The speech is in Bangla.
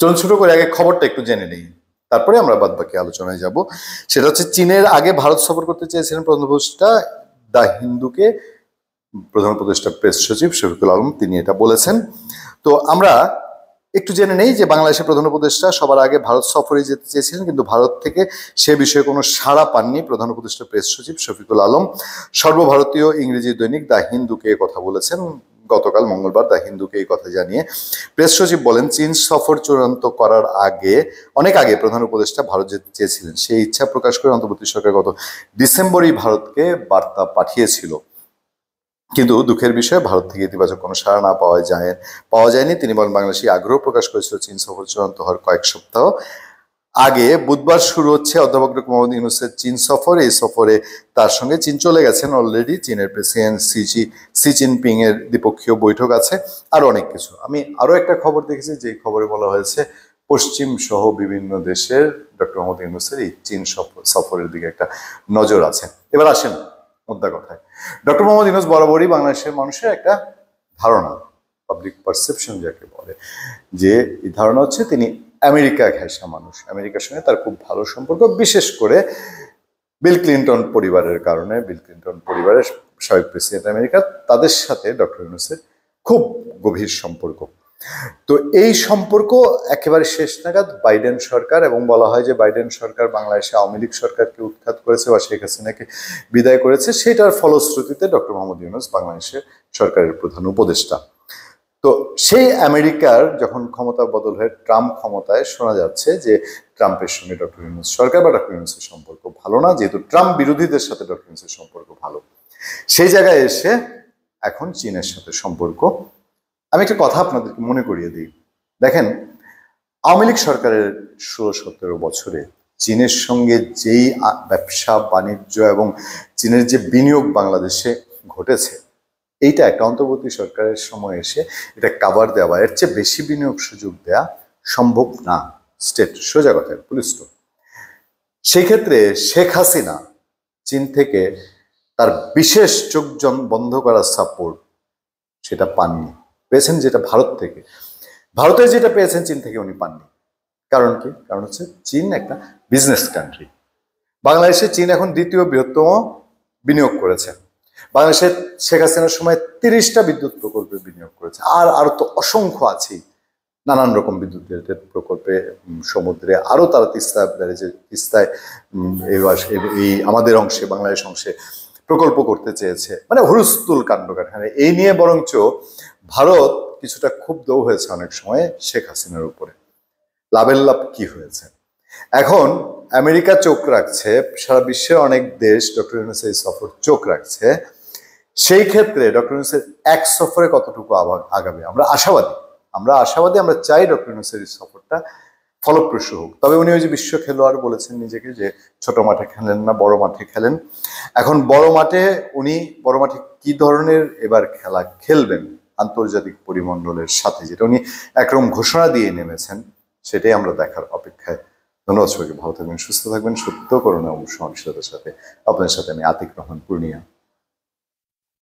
চলুন ছোট করে আগে খবরটা একটু জেনে নিই, তারপরে আমরা বাদ বাকি আলোচনায় যাব। সেটা হচ্ছে চীনের আগে ভারত সফর করতে চেয়েছিলেন প্রধান উপদেষ্টা দ্য হিন্দুকে প্রধান উপদেষ্টা প্রেস সচিব শফিকুল আলম, তিনি এটা বলেছেন। তো আমরা একটু জেনে নেই যে বাংলাদেশের প্রধান উপদেষ্টা সবার আগে ভারত সফরে যেতে চেয়েছিলেন, কিন্তু ভারত থেকে সে বিষয়ে কোনো সাড়া পাননি প্রধান উপদেষ্টা প্রেস সচিব শফিকুল আলম। সর্বভারতীয় ইংরেজি দৈনিক দ্য হিন্দুকে কথা বলেছেন গতকাল মঙ্গলবার। দ্য হিন্দুকে এই কথা জানিয়ে প্রেস সচিব বলেন, চীন সফর চূড়ান্ত করার অনেক আগে প্রধান উপদেষ্টা ভারত যেতে চেয়েছিলেন। সেই ইচ্ছা প্রকাশ করে অন্তর্বর্তী সরকার গত ডিসেম্বরেই ভারতকে বার্তা পাঠিয়েছিল, কিন্তু দুঃখের বিষয়ে ভারত থেকে ইতিবাচক কোনো সাড়া না পাওয়া যায়নি। তিনি বলেন, বাংলাদেশি আগ্রহ প্রকাশ করেছিল চীন সফর চূড়ান্ত হওয়ার কয়েক সপ্তাহ আগে। বুধবার শুরু হচ্ছে অধ্যাপক ডক্টর মোহাম্মদ ইউনূসের চীন সফর। এই সফরে তার সঙ্গে চীন চলে গেছেন অলরেডি চীনের প্রেসিডেন্ট সি জিনপিং এর দ্বিপক্ষীয় বৈঠক আছে, আরো অনেক কিছু। আমি আরো একটা খবর দেখেছি, যে খবরে বলা হয়েছে পশ্চিম সহ বিভিন্ন দেশের ডক্টর মোহাম্মদ ইউনূসের এই চীন সফরের দিকে একটা নজর আছে। এবার আসেন মুদ্রা কথায়। ডক্টর মোহাম্মদ ইউনূস বরাবরই বাংলাদেশের মানুষের একটা ধারণা, পাবলিক পারসেপশন যাকে বলে, যে এই ধারণা হচ্ছে তিনি আমেরিকা ঘেঁষা মানুষ, আমেরিকার সঙ্গে তার খুব ভালো সম্পর্ক, বিশেষ করে বিল ক্লিন্টন পরিবারের কারণে। বিল ক্লিন্টন পরিবারের সাবেক প্রেসিডেন্ট আমেরিকা, তাদের সাথে ডক্টর ইউনূসের খুব গভীর সম্পর্ক। তো এই সম্পর্ক একেবারে শেষ নাগাদ বাইডেন সরকার, এবং বলা হয় যে বাইডেন সরকার বাংলাদেশে আওয়ামী লীগ সরকারকে উৎখাত করেছে বা শেখ হাসিনাকে বিদায় করেছে, সেটার ফলশ্রুতিতে ডক্টর মোহাম্মদ ইউনূস বাংলাদেশের সরকারের প্রধান উপদেষ্টা। তো সেই আমেরিকার যখন ক্ষমতা বদল হয়ে ট্রাম্প ক্ষমতায়, শোনা যাচ্ছে যে ট্রাম্পের সঙ্গে ডক্টর ইউনূস সরকার বা ডক্টর ইউনূসের সম্পর্ক ভালো না, যেহেতু ট্রাম্প বিরোধীদের সাথে ডক্টর ইউনূসের সম্পর্ক ভালো। সেই জায়গায় এসে এখন চীনের সাথে সম্পর্ক। আমি একটা কথা আপনাদেরকে মনে করিয়ে দিই, দেখেন আওয়ামী লীগ সরকারের 16-17 বছরে চীনের সঙ্গে যেই ব্যবসা বাণিজ্য এবং চীনের যে বিনিয়োগ বাংলাদেশে ঘটেছে, এইটা একটা অন্তর্বর্তী সরকারের সময় এসে এটা কাভার দেওয়া, এর চেয়ে বেশি বিনিয়োগ সুযোগ দেওয়া সম্ভব না। স্টেট সোজা কথায় পুলিশ। সেই ক্ষেত্রে শেখ হাসিনা চীন থেকে তার বিশেষ চোখ বন্ধ করার সাপোর্ট সেটা পাননি, পেয়েছেন যেটা ভারত থেকে। ভারতে যেটা পেয়েছেন চীন থেকে উনি পাননি। কারণ কি? কারণ হচ্ছে চীন একটা বিজনেস কান্ট্রি। বাংলাদেশে চীন এখন দ্বিতীয় বৃহত্তম বিনিয়োগ করেছে। বাংলাদেশে শেখ হাসিনার সময় 30টা বিদ্যুৎ প্রকল্পে বিনিয়োগ করেছে, আর তো অসংখ্য আছেই নানান রকম বিদ্যুতের প্রকল্পে, সমুদ্রে, আরো তারা তিস্তায় এই আমাদের অংশে, বাংলাদেশ অংশে প্রকল্প করতে চেয়েছে, মানে হুলস্থুল কাণ্ড কারখানা। এই নিয়ে বরঞ্চ ভারত কিছুটা ক্ষুব্ধ হয়েছে অনেক সময় শেখ হাসিনার উপরে। লাভের লাভ কি হয়েছে? এখন আমেরিকা চোখ রাখছে, সারা বিশ্বের অনেক দেশ ডক্টর ইউনূসের এই সফর চোখ রাখছে। সেই ক্ষেত্রে ডক্টর ইউনূসের এক সফরে কতটুকু আগাবে আমরা আশাবাদী। আমরা চাই ডক্টর ইউনূসের এই সফরটা ফলপ্রসূ হোক। তবে উনি ওই যে বিশ্ব খেলোয়াড় বলেছেন নিজেকে, যে ছোট মাঠে খেলেন না, বড় মাঠে খেলেন। এখন বড় মাঠে কি ধরনের এবার খেলা খেলবেন আন্তর্জাতিক পরিমণ্ডলের সাথে, যেটা উনি একরকম ঘোষণা দিয়ে নেমেছেন, সেটাই আমরা দেখার অপেক্ষায়। ধন্যবাদ সবাইকে, ভালো থাকবেন, সুস্থ থাকবেন। সত্য করোনা এবং সহনশীলতার সাথে আপনাদের সাথে আমি আতিক রহমান পূর্ণিয়া।